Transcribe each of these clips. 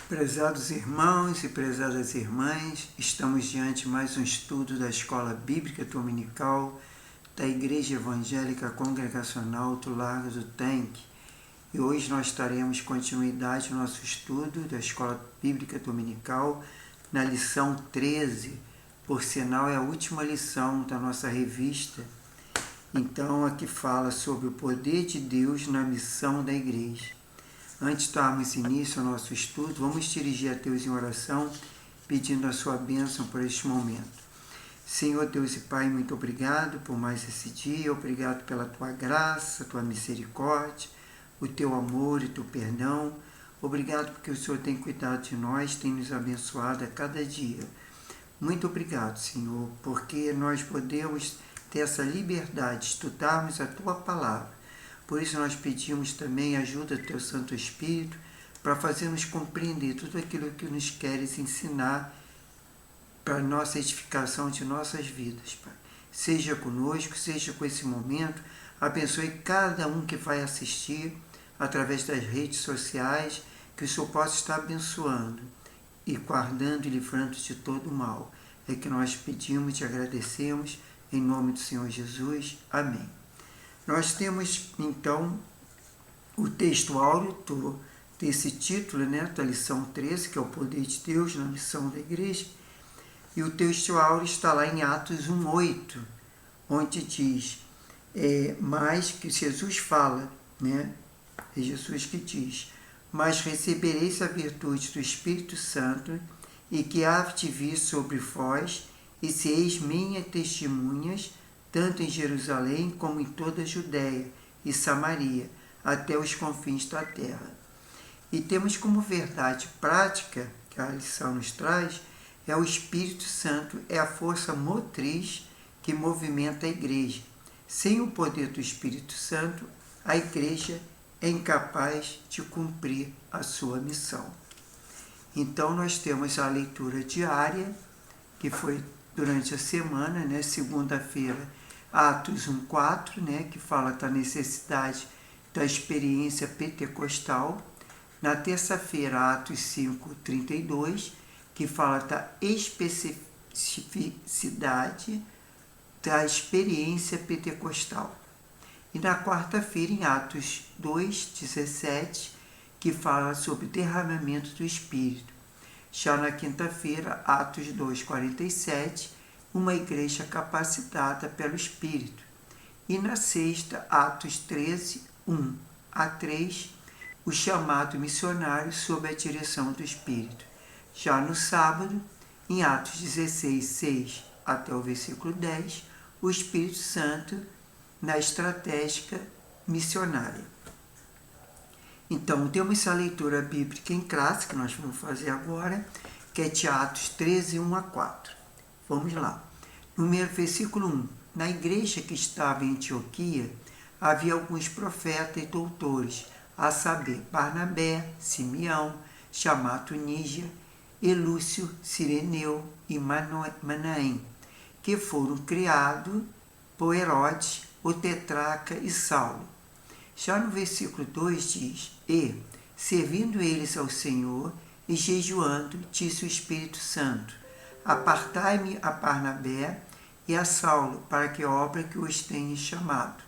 Prezados irmãos e prezadas irmãs, estamos diante de mais um estudo da Escola Bíblica Dominical da Igreja Evangélica Congregacional do Largo do Tanque. E hoje nós daremos continuidade ao nosso estudo da Escola Bíblica Dominical na lição 13. Por sinal, é a última lição da nossa revista. Então, aqui fala sobre o poder de Deus na missão da igreja. Antes de darmos início ao nosso estudo, vamos dirigir a Deus em oração, pedindo a sua bênção por este momento. Senhor Deus e Pai, muito obrigado por mais esse dia, obrigado pela Tua graça, Tua misericórdia, o Teu amor e Teu perdão. Obrigado porque o Senhor tem cuidado de nós, tem nos abençoado a cada dia. Muito obrigado, Senhor, porque nós podemos ter essa liberdade de estudarmos a Tua palavra. Por isso nós pedimos também ajuda do Teu Santo Espírito para fazermos compreender tudo aquilo que nos queres ensinar para a nossa edificação de nossas vidas, Pai. Seja conosco, seja com esse momento, abençoe cada um que vai assistir através das redes sociais, que o Senhor possa estar abençoando e guardando e livrando de todo o mal. É que nós pedimos e agradecemos em nome do Senhor Jesus. Amém. Nós temos, então, o texto áureo desse título, da lição 13, que é o poder de Deus na missão da igreja. E o texto áureo está lá em Atos 1:8, onde diz, mas que Jesus fala, é Jesus que diz, mas recebereis a virtude do Espírito Santo, e que há de vir sobre vós, e sereis minhas testemunhas, tanto em Jerusalém como em toda a Judéia e Samaria, até os confins da terra. E temos como verdade prática, que a lição nos traz, é o Espírito Santo, é a força motriz que movimenta a igreja. Sem o poder do Espírito Santo, a igreja é incapaz de cumprir a sua missão. Então nós temos a leitura diária, que foi durante a semana, segunda-feira, Atos 1:4, que fala da necessidade da experiência pentecostal. Na terça-feira, Atos 5:32, que fala da especificidade da experiência pentecostal. E na quarta-feira, em Atos 2:17, que fala sobre derramamento do Espírito. Já na quinta-feira, Atos 2:47, uma igreja capacitada pelo Espírito. E na sexta, Atos 13:1-3, o chamado missionário sob a direção do Espírito. Já no sábado, em Atos 16:6 até o versículo 10, o Espírito Santo na estratégia missionária. Então, temos essa leitura bíblica em classe, que nós vamos fazer agora, que é de Atos 13:1-4. Vamos lá. Número versículo 1. Na igreja que estava em Antioquia, havia alguns profetas e doutores, a saber, Barnabé, Simeão, chamado Níger, Elúcio, Cireneu e Manaém, que foram criados por Herodes, o tetrarca e Saulo. Já no versículo 2 diz, e, servindo eles ao Senhor e jejuando, disse o Espírito Santo, apartai-me a Barnabé e a Saulo, para que obra que os tenha chamado.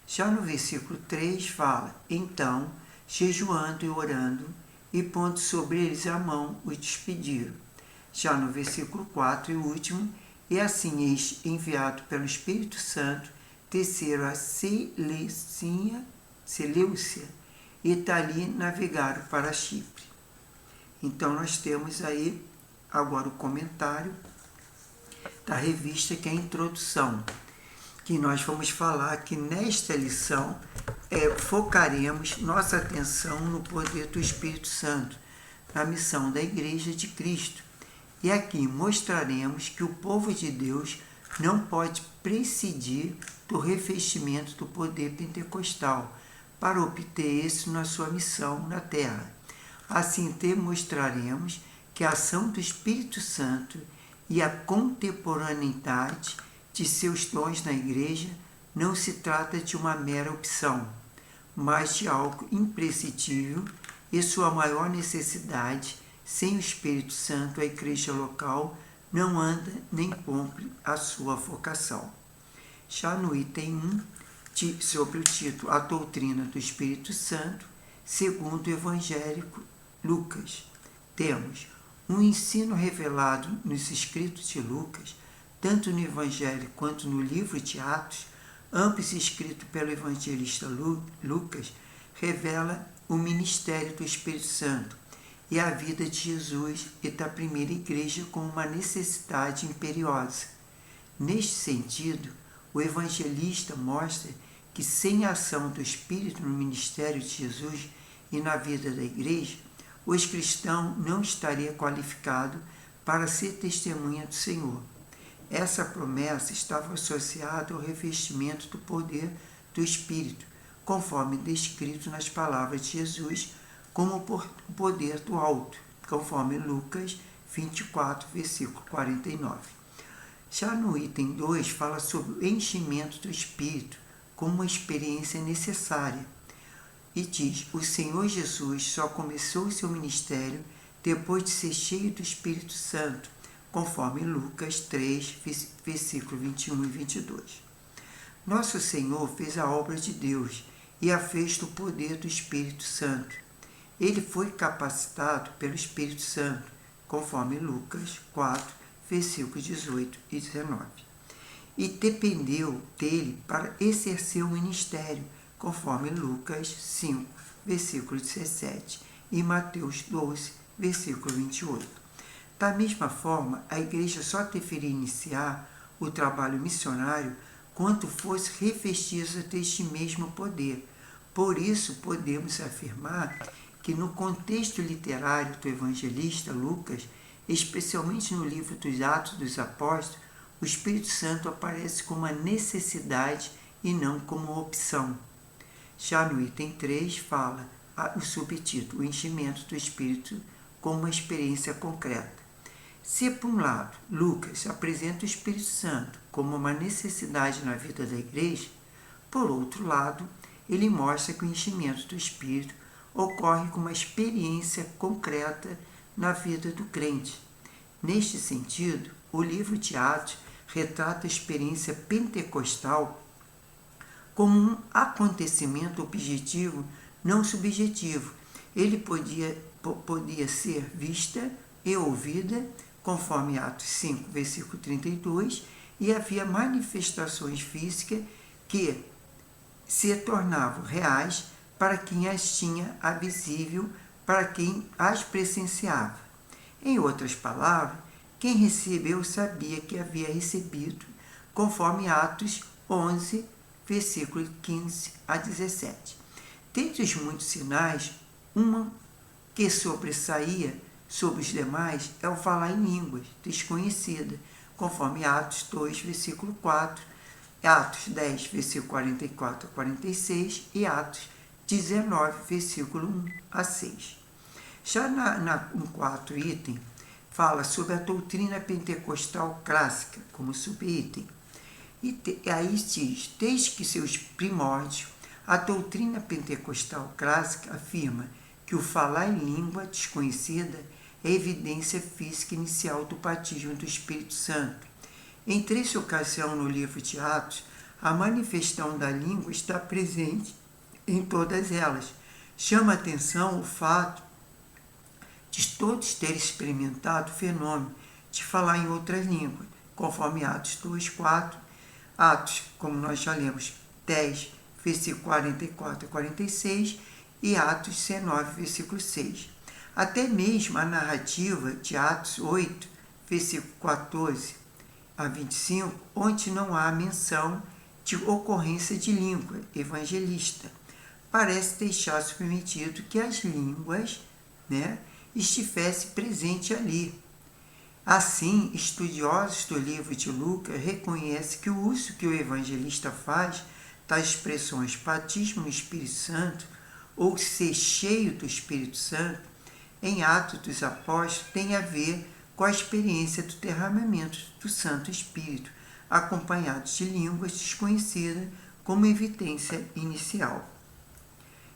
Já no versículo 3 fala, então, jejuando e orando, e pondo sobre eles a mão, os despediram. Já no versículo 4 e último, e assim eis enviado pelo Espírito Santo, desceram a Seleucia, e dali navegaram para Chipre. Então nós temos aí agora o comentário da revista, que é a introdução, que nós vamos falar que nesta lição focaremos nossa atenção no poder do Espírito Santo, na missão da Igreja de Cristo. E aqui mostraremos que o povo de Deus não pode prescindir do revestimento do poder pentecostal para obter êxito na sua missão na terra. Assim demonstraremos que a ação do Espírito Santo e a contemporaneidade de seus dons na igreja não se trata de uma mera opção, mas de algo imprescindível, e sua maior necessidade Sem o Espírito Santo, a igreja local não anda nem cumpre a sua vocação. Já no item 1, sobre o título A Doutrina do Espírito Santo, segundo o evangélico Lucas, temos um ensino revelado nos escritos de Lucas, tanto no Evangelho quanto no livro de Atos, ambos escritos pelo evangelista Lucas, revela o ministério do Espírito Santo e a vida de Jesus e da primeira igreja como uma necessidade imperiosa. Neste sentido, o evangelista mostra que sem a ação do Espírito no ministério de Jesus e na vida da igreja, o cristão não estaria qualificado para ser testemunha do Senhor. Essa promessa estava associada ao revestimento do poder do Espírito, conforme descrito nas palavras de Jesus, como o poder do alto, conforme Lucas 24, versículo 49. Já no item 2, fala sobre o enchimento do Espírito como uma experiência necessária. E diz, o Senhor Jesus só começou o seu ministério depois de ser cheio do Espírito Santo, conforme Lucas 3, versículo 21 e 22. Nosso Senhor fez a obra de Deus e a fez do poder do Espírito Santo. Ele foi capacitado pelo Espírito Santo, conforme Lucas 4, versículos 18 e 19. E dependeu dele para exercer o ministério, conforme Lucas 5, versículo 17 e Mateus 12, versículo 28. Da mesma forma, a igreja só deveria iniciar o trabalho missionário quando fosse revestida deste mesmo poder. Por isso, podemos afirmar que no contexto literário do evangelista Lucas, especialmente no livro dos Atos dos Apóstolos, o Espírito Santo aparece como uma necessidade e não como uma opção. Já no item 3 fala o subtítulo, o enchimento do Espírito como uma experiência concreta. Se, por um lado, Lucas apresenta o Espírito Santo como uma necessidade na vida da igreja, por outro lado, ele mostra que o enchimento do Espírito ocorre com uma experiência concreta na vida do crente. Neste sentido, o livro de Atos retrata a experiência pentecostal como um acontecimento objetivo, não subjetivo. Ele podia ser vista e ouvida, conforme Atos 5, versículo 32, e havia manifestações físicas que se tornavam reais para quem as tinha a visível, para quem as presenciava. Em outras palavras, quem recebeu sabia que havia recebido, conforme Atos 11, versículo 15 a 17. Dentre os muitos sinais, uma que sobressaía sobre os demais é o falar em línguas desconhecidas, conforme Atos 2, versículo 4, Atos 10, versículo 44 a 46 e Atos 19, versículo 1 a 6. Já no quarto item, fala sobre a doutrina pentecostal clássica, como subitem. E aí diz, desde que seus primórdios, a doutrina pentecostal clássica afirma que o falar em língua desconhecida é evidência física inicial do batismo do Espírito Santo. Em 3 ocasiões no livro de Atos, a manifestação da língua está presente em todas elas. Chama a atenção o fato de todos terem experimentado o fenômeno de falar em outras línguas, conforme Atos 2, 4, Atos, como nós já lemos, 10, versículo 44 a 46, e Atos 19, versículo 6. Até mesmo a narrativa de Atos 8, versículo 14 a 25, onde não há menção de ocorrência de língua evangelista, parece deixar submetido que as línguas, estivesse presente ali. Assim, estudiosos do livro de Lucas reconhecem que o uso que o evangelista faz das expressões batismo no Espírito Santo ou ser cheio do Espírito Santo em Atos dos Apóstolos tem a ver com a experiência do derramamento do Santo Espírito, acompanhados de línguas desconhecidas como evidência inicial.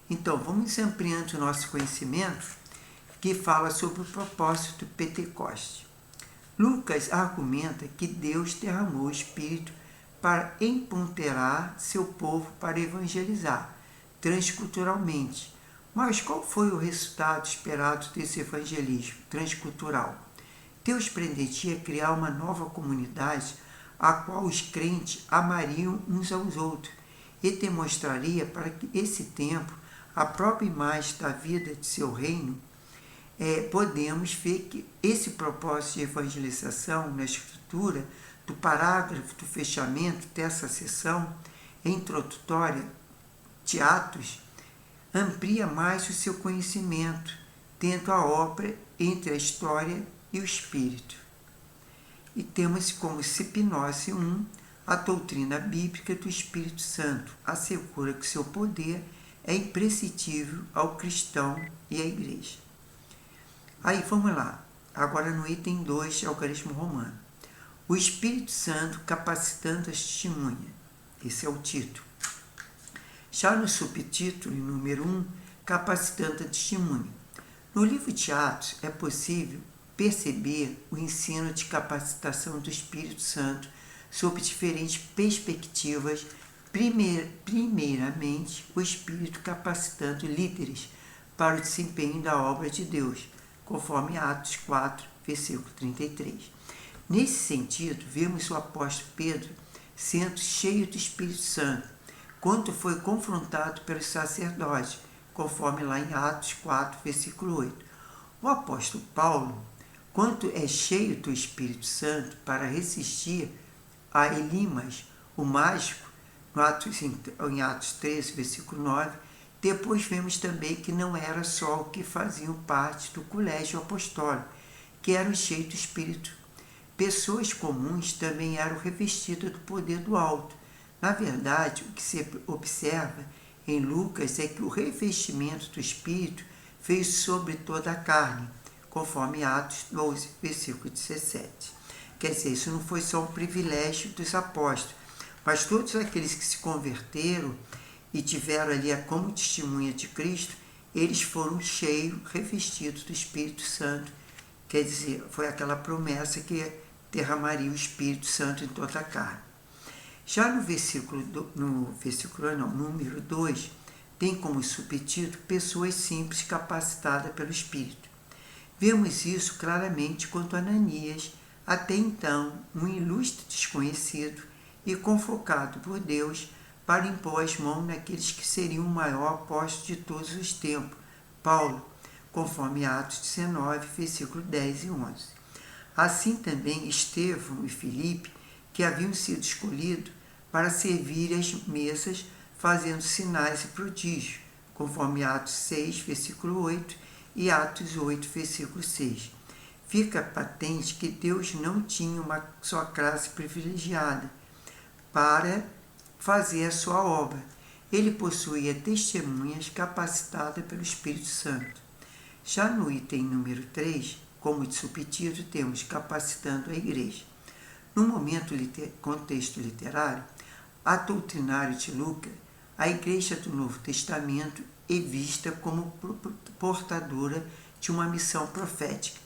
Então, vamos ampliando o nosso conhecimento que fala sobre o propósito do Pentecoste. Lucas argumenta que Deus derramou o Espírito para empoderar seu povo para evangelizar transculturalmente. Mas qual foi o resultado esperado desse evangelismo transcultural? Deus pretendia criar uma nova comunidade a qual os crentes amariam uns aos outros e demonstraria para que esse tempo a própria imagem da vida de seu reino. Podemos ver que esse propósito de evangelização na escritura, do parágrafo do fechamento dessa sessão introdutória de Atos, amplia mais o seu conhecimento dentro da obra entre a história e o espírito. E temos como Sipnose 1, a doutrina bíblica do Espírito Santo assegura que seu poder é imprescindível ao cristão e à igreja. Aí vamos lá, agora no item 2, algarismo romano. O Espírito Santo capacitando as testemunhas. Esse é o título. Já no subtítulo, número 1, capacitando a testemunha. No livro de Atos é possível perceber o ensino de capacitação do Espírito Santo sob diferentes perspectivas. Primeiramente, o Espírito capacitando líderes para o desempenho da obra de Deus, conforme Atos 4, versículo 33. Nesse sentido, vemos o apóstolo Pedro sendo cheio do Espírito Santo, quando foi confrontado pelos sacerdotes, conforme lá em Atos 4, versículo 8. O apóstolo Paulo, quando é cheio do Espírito Santo para resistir a Elimas, o mágico, em Atos 13, versículo 9, depois vemos também que não era só o que faziam parte do colégio apostólico, que eram cheios do Espírito. Pessoas comuns também eram revestidas do poder do alto. Na verdade, o que se observa em Lucas é que o revestimento do Espírito veio sobre toda a carne, conforme Atos 12, versículo 17. Quer dizer, isso não foi só um privilégio dos apóstolos, mas todos aqueles que se converteram e tiveram ali como testemunha de Cristo, eles foram cheios, revestidos do Espírito Santo. Quer dizer, foi aquela promessa que derramaria o Espírito Santo em toda a carne. Já número 2, tem como subtítulo pessoas simples capacitadas pelo Espírito. Vemos isso claramente quanto a Ananias, até então um ilustre desconhecido e convocado por Deus para impor as mãos naqueles que seriam o maior apóstolo de todos os tempos, Paulo, conforme Atos 19, versículos 10 e 11. Assim também Estevão e Filipe, que haviam sido escolhidos para servir as mesas, fazendo sinais e prodígios, conforme Atos 6, versículo 8 e Atos 8, versículo 6. Fica patente que Deus não tinha uma só classe privilegiada para fazer a sua obra. Ele possuía testemunhas capacitadas pelo Espírito Santo. Já no item número 3, como de subtítulo, temos capacitando a igreja. No contexto literário, a doutrinário de Lucas, a igreja do Novo Testamento é vista como portadora de uma missão profética.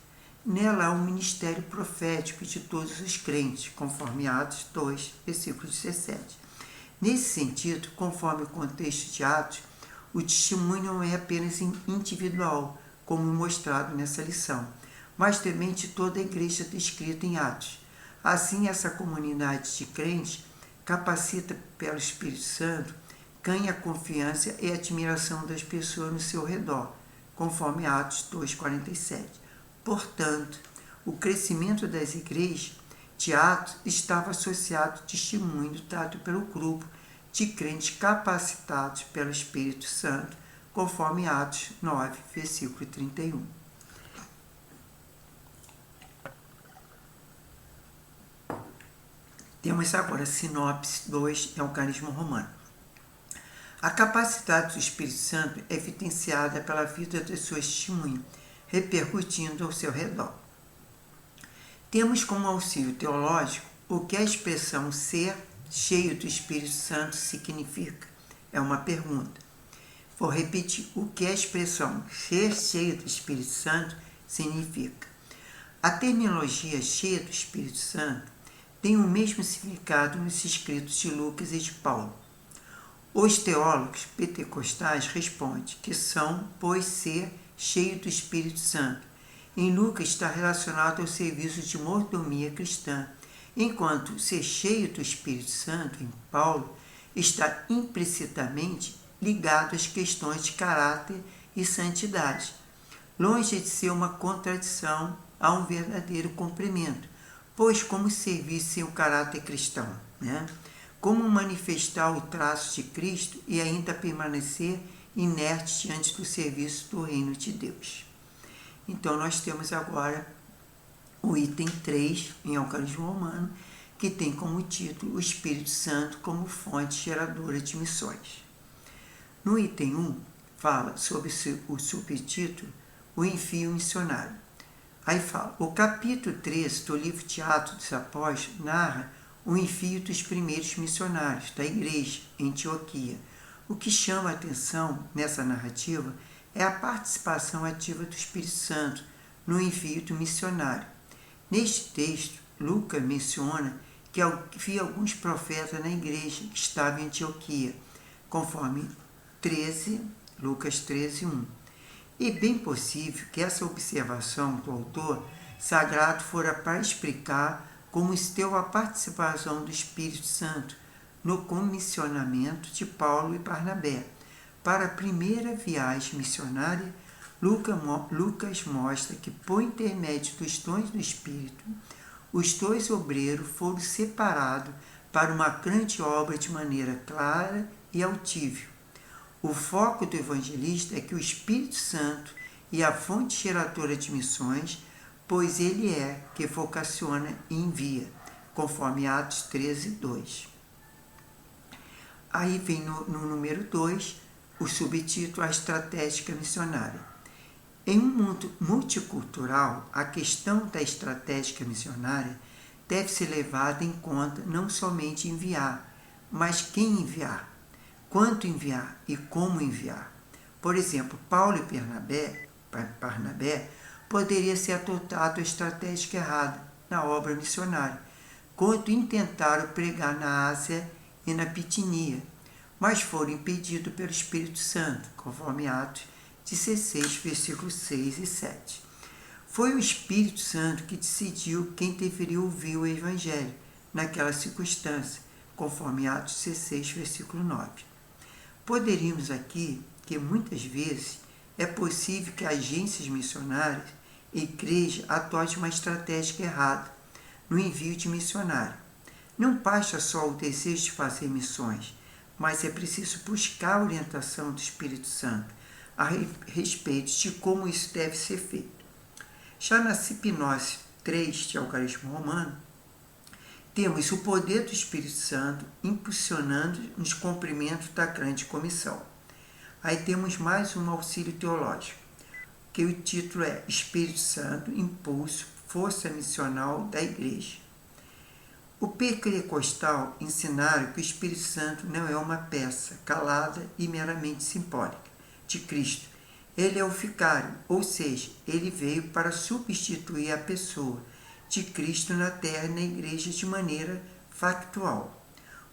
Nela há um ministério profético de todos os crentes, conforme Atos 2, versículo 17. Nesse sentido, conforme o contexto de Atos, o testemunho não é apenas individual, como mostrado nessa lição, mas também de toda a igreja descrita em Atos. Assim, essa comunidade de crentes, capacita pelo Espírito Santo, ganha a confiança e a admiração das pessoas no seu redor, conforme Atos 2,47. Portanto, o crescimento das igrejas de Atos estava associado ao testemunho dado pelo grupo de crentes capacitados pelo Espírito Santo, conforme Atos 9, versículo 31. Temos agora sinopse 2, algarismo romano. A capacidade do Espírito Santo é evidenciada pela vida das suas testemunhas, repercutindo ao seu redor. Temos como auxílio teológico o que a expressão ser cheio do Espírito Santo significa. É uma pergunta. Vou repetir o que a expressão ser cheio do Espírito Santo significa. A terminologia cheia do Espírito Santo tem o mesmo significado nos escritos de Lucas e de Paulo. Os teólogos pentecostais respondem que são, pois, ser cheio do Espírito Santo. Em Lucas está relacionado ao serviço de mordomia cristã, enquanto ser cheio do Espírito Santo, em Paulo, está implicitamente ligado às questões de caráter e santidade. Longe de ser uma contradição, há um verdadeiro complemento, pois como servir sem o caráter cristão, né? Como manifestar o traço de Cristo e ainda permanecer inerte diante do serviço do reino de Deus. Então nós temos agora o item 3 em Eucarismo Romano, que tem como título o Espírito Santo como fonte geradora de missões. No item 1, fala sobre o subtítulo O Envio Missionário. Aí fala, o capítulo 13 do livro de Atos dos Apóstolos narra o envio dos primeiros missionários da igreja em Antioquia. O que chama a atenção nessa narrativa é a participação ativa do Espírito Santo no envio do missionário. Neste texto, Lucas menciona que havia alguns profetas na igreja que estavam em Antioquia, conforme Lucas 13:1. É bem possível que essa observação do autor sagrado fora para explicar como esteve a participação do Espírito Santo no comissionamento de Paulo e Barnabé. Para a primeira viagem missionária, Lucas mostra que, por intermédio dos dons do Espírito, os dois obreiros foram separados para uma grande obra de maneira clara e altível. O foco do evangelista é que o Espírito Santo é a fonte geradora de missões, pois ele é que vocaciona e envia, conforme Atos 13:2. Aí vem no número 2 o subtítulo A Estratégia Missionária. Em um mundo multicultural, a questão da estratégia missionária deve ser levada em conta não somente enviar, mas quem enviar, quanto enviar e como enviar. Por exemplo, Paulo e Barnabé poderia ser adotado a estratégia errada na obra missionária, quando intentaram pregar na Ásia e na Bitinia, mas foram impedidos pelo Espírito Santo, conforme Atos 16, versículos 6 e 7. Foi o Espírito Santo que decidiu quem deveria ouvir o Evangelho naquela circunstância, conforme Atos 16, versículo 9. Poderíamos aqui que muitas vezes é possível que agências missionárias e igreja adotem uma estratégia errada no envio de missionário. Não basta só o desejo de fazer missões, mas é preciso buscar a orientação do Espírito Santo a respeito de como isso deve ser feito. Já na Sipnose 3 de Eucarismo Romano, temos o poder do Espírito Santo impulsionando nos cumprimentos da grande comissão. Aí temos mais um auxílio teológico, que o título é Espírito Santo, Impulso, Força Missional da Igreja. O pentecostal ensinaram que o Espírito Santo não é uma peça calada e meramente simbólica de Cristo. Ele é o vicário, ou seja, ele veio para substituir a pessoa de Cristo na terra e na igreja de maneira factual.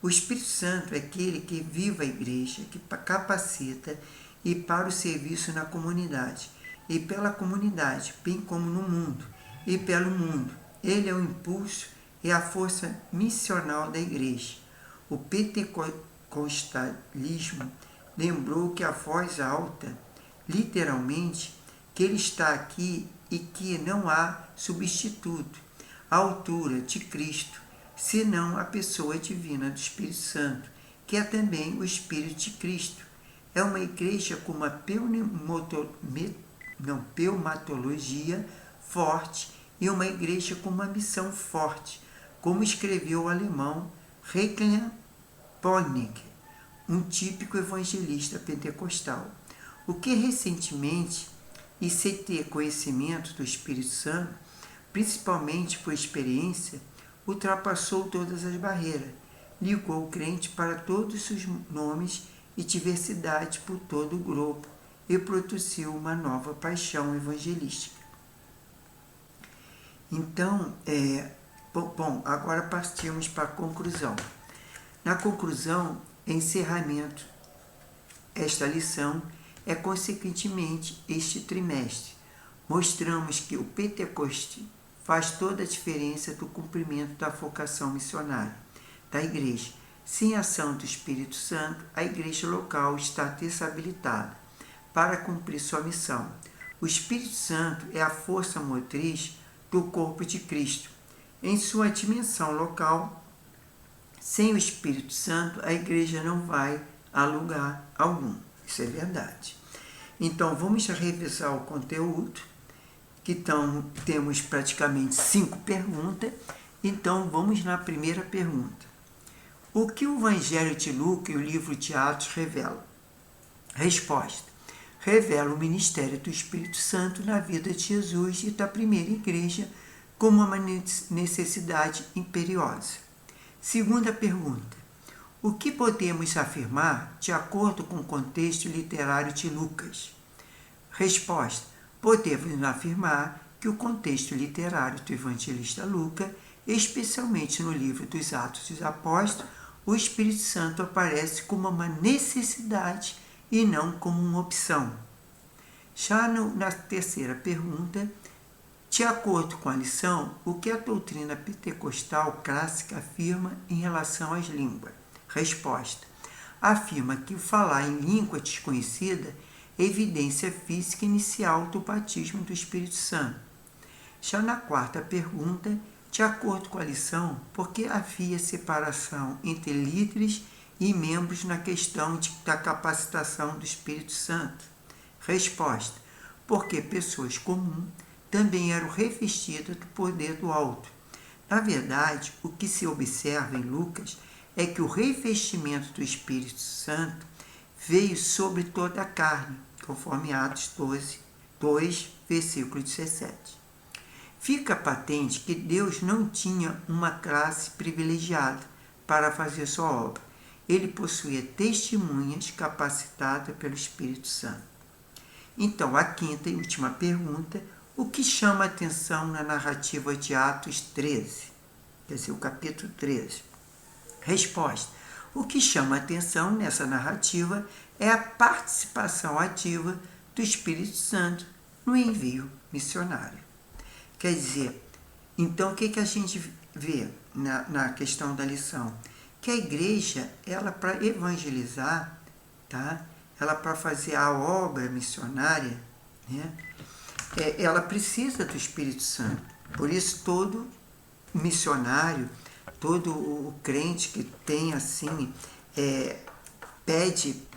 O Espírito Santo é aquele que vive a igreja, que capacita e para o serviço na comunidade, e pela comunidade, bem como no mundo, e pelo mundo. Ele é o impulso e a força missional da igreja. O pentecostalismo lembrou que a voz alta, literalmente, que ele está aqui e que não há substituto à altura de Cristo, senão a pessoa divina do Espírito Santo, que é também o Espírito de Cristo. É uma igreja com uma pneumatologia forte e uma igreja com uma missão forte, como escreveu o alemão Reclam Ponig, um típico evangelista pentecostal. O que recentemente, e sem ter conhecimento do Espírito Santo, principalmente por experiência, ultrapassou todas as barreiras, ligou o crente para todos os nomes e diversidade por todo o globo e produziu uma nova paixão evangelística. Então, agora partimos para a conclusão. Na conclusão, encerramento, esta lição é consequentemente este trimestre. Mostramos que o Pentecoste faz toda a diferença do cumprimento da vocação missionária da Igreja. Sem a ação do Espírito Santo, a Igreja local está desabilitada para cumprir sua missão. O Espírito Santo é a força motriz do corpo de Cristo. Em sua dimensão local, sem o Espírito Santo, a Igreja não vai a lugar algum. Isso é verdade. Então, vamos revisar o conteúdo, temos praticamente 5 perguntas. Então, vamos na primeira pergunta. O que o Evangelho de Lucas e o livro de Atos revelam? Resposta. Revela o ministério do Espírito Santo na vida de Jesus e da primeira igreja como uma necessidade imperiosa. Segunda pergunta. O que podemos afirmar de acordo com o contexto literário de Lucas? Resposta. Podemos afirmar que o contexto literário do evangelista Lucas, especialmente no livro dos Atos dos Apóstolos, o Espírito Santo aparece como uma necessidade e não como uma opção. Já na terceira pergunta, de acordo com a lição, o que a doutrina pentecostal clássica afirma em relação às línguas? Resposta. Afirma que o falar em língua desconhecida é evidência física inicial do batismo do Espírito Santo. Já na quarta pergunta, de acordo com a lição, por que havia separação entre líderes e membros na questão da capacitação do Espírito Santo? Resposta. Porque pessoas comuns também eram revestidas do poder do alto. Na verdade, o que se observa em Lucas é que o revestimento do Espírito Santo veio sobre toda a carne, conforme Atos 2, versículo 17. Fica patente que Deus não tinha uma classe privilegiada para fazer sua obra. Ele possuía testemunhas capacitadas pelo Espírito Santo. Então, a quinta e última pergunta, o que chama a atenção na narrativa de Atos 13? Quer dizer, o capítulo 13. Resposta. O que chama a atenção nessa narrativa é a participação ativa do Espírito Santo no envio missionário. Quer dizer, então o que a gente vê na questão da lição? Que a igreja, ela para evangelizar, tá? Ela para fazer a obra missionária, né? Ela precisa do Espírito Santo. Por isso todo missionário, todo o crente que tem assim,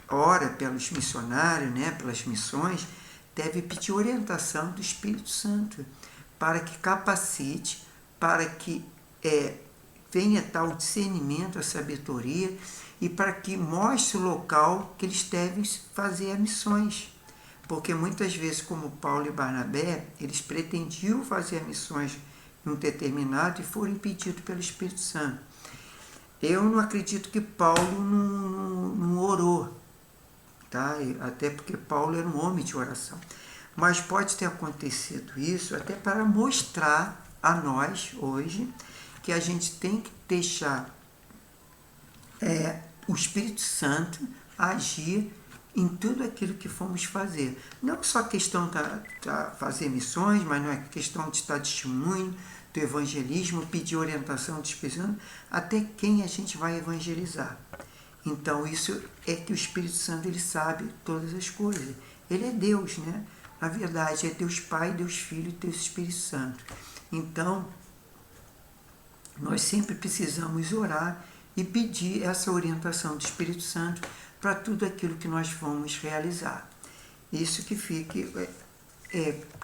ora pelos missionários, né? Pelas missões, deve pedir orientação do Espírito Santo, para que capacite, para que venha tal discernimento, a sabedoria, e para que mostre o local que eles devem fazer as missões. Porque muitas vezes, como Paulo e Barnabé, eles pretendiam fazer as missões em um determinado e foram impedidos pelo Espírito Santo. Eu não acredito que Paulo não orou, tá? Até porque Paulo era um homem de oração. Mas pode ter acontecido isso até para mostrar a nós, hoje, que a gente tem que deixar o Espírito Santo agir em tudo aquilo que fomos fazer. Não só a questão de fazer missões, mas não é questão de estar testemunho do evangelismo, pedir orientação do Espírito Santo, até quem a gente vai evangelizar. Então, isso é que o Espírito Santo, ele sabe todas as coisas. Ele é Deus, né? Na verdade, é Deus Pai, Deus Filho e Deus Espírito Santo. Então, nós sempre precisamos orar e pedir essa orientação do Espírito Santo para tudo aquilo que nós vamos realizar. Isso que fique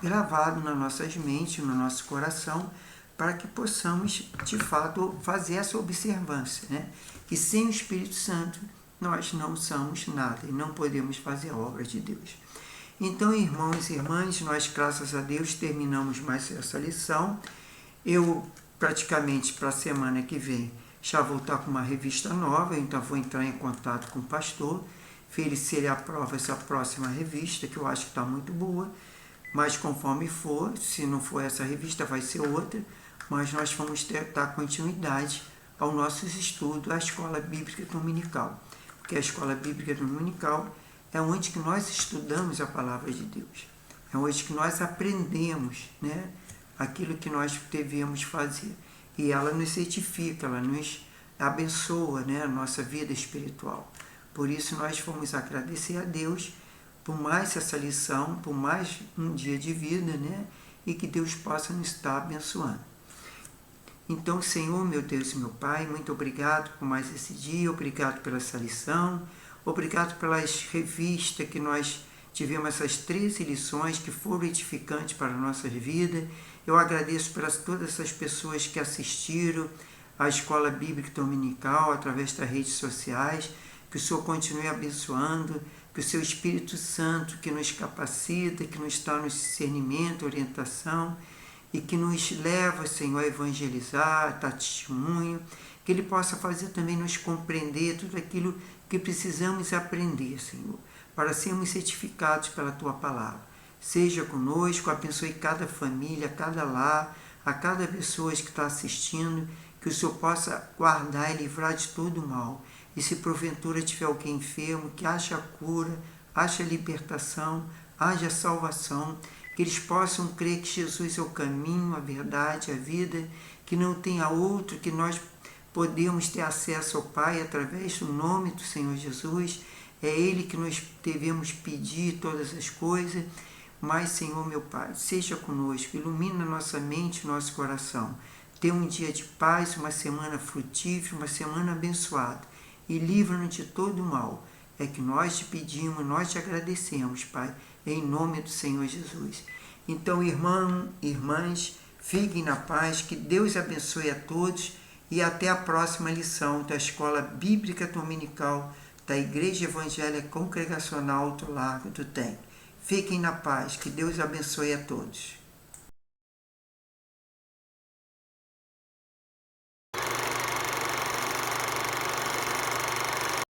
gravado nas nossas mentes, no nosso coração, para que possamos, de fato, fazer essa observância, né? Que sem o Espírito Santo, nós não somos nada e não podemos fazer a obra de Deus. Então, irmãos e irmãs, nós, graças a Deus, terminamos mais essa lição. Eu, praticamente, para a semana que vem, já vou estar com uma revista nova, então vou entrar em contato com o pastor ver se ele aprova essa próxima revista, que eu acho que está muito boa, mas conforme for, se não for essa revista, vai ser outra, mas nós vamos dar continuidade ao nosso estudo, à Escola Bíblica Dominical, porque a Escola Bíblica Dominical é onde que nós estudamos a Palavra de Deus, é onde que nós aprendemos, né, aquilo que nós devemos fazer, e ela nos certifica, ela nos abençoa, né, a nossa vida espiritual. Por isso nós vamos agradecer a Deus por mais essa lição, por mais um dia de vida, né, e que Deus possa nos estar abençoando. Então, Senhor, meu Deus e meu Pai, muito obrigado por mais esse dia, obrigado pela essa lição, obrigado pelas revistas que nós tivemos, essas 13 lições que foram edificantes para a nossa vida. Eu agradeço pelas todas essas pessoas que assistiram à Escola Bíblica Dominical através das redes sociais, que o Senhor continue abençoando, que o Seu Espírito Santo que nos capacita, que nos dá no discernimento, orientação, e que nos leva, Senhor, a evangelizar, a dar testemunho, que Ele possa fazer também nos compreender tudo aquilo que precisamos aprender, Senhor, para sermos certificados pela Tua Palavra. Seja conosco, abençoe cada família, cada lar, a cada pessoa que está assistindo, que o Senhor possa guardar e livrar de todo o mal. E se porventura tiver alguém enfermo, que haja cura, haja libertação, haja salvação, que eles possam crer que Jesus é o caminho, a verdade, a vida, que não tenha outro, que nós podemos ter acesso ao Pai através do nome do Senhor Jesus. É Ele que nós devemos pedir todas as coisas. Mas, Senhor, meu Pai, seja conosco, ilumina nossa mente, nosso coração. Tenha um dia de paz, uma semana frutífera, uma semana abençoada. E livra-nos de todo o mal. É que nós te pedimos, nós te agradecemos, Pai, em nome do Senhor Jesus. Então, irmãs, fiquem na paz, que Deus abençoe a todos e até a próxima lição da Escola Bíblica Dominical da Igreja Evangélica Congregacional do Largo do Tem. Fiquem na paz, que Deus abençoe a todos.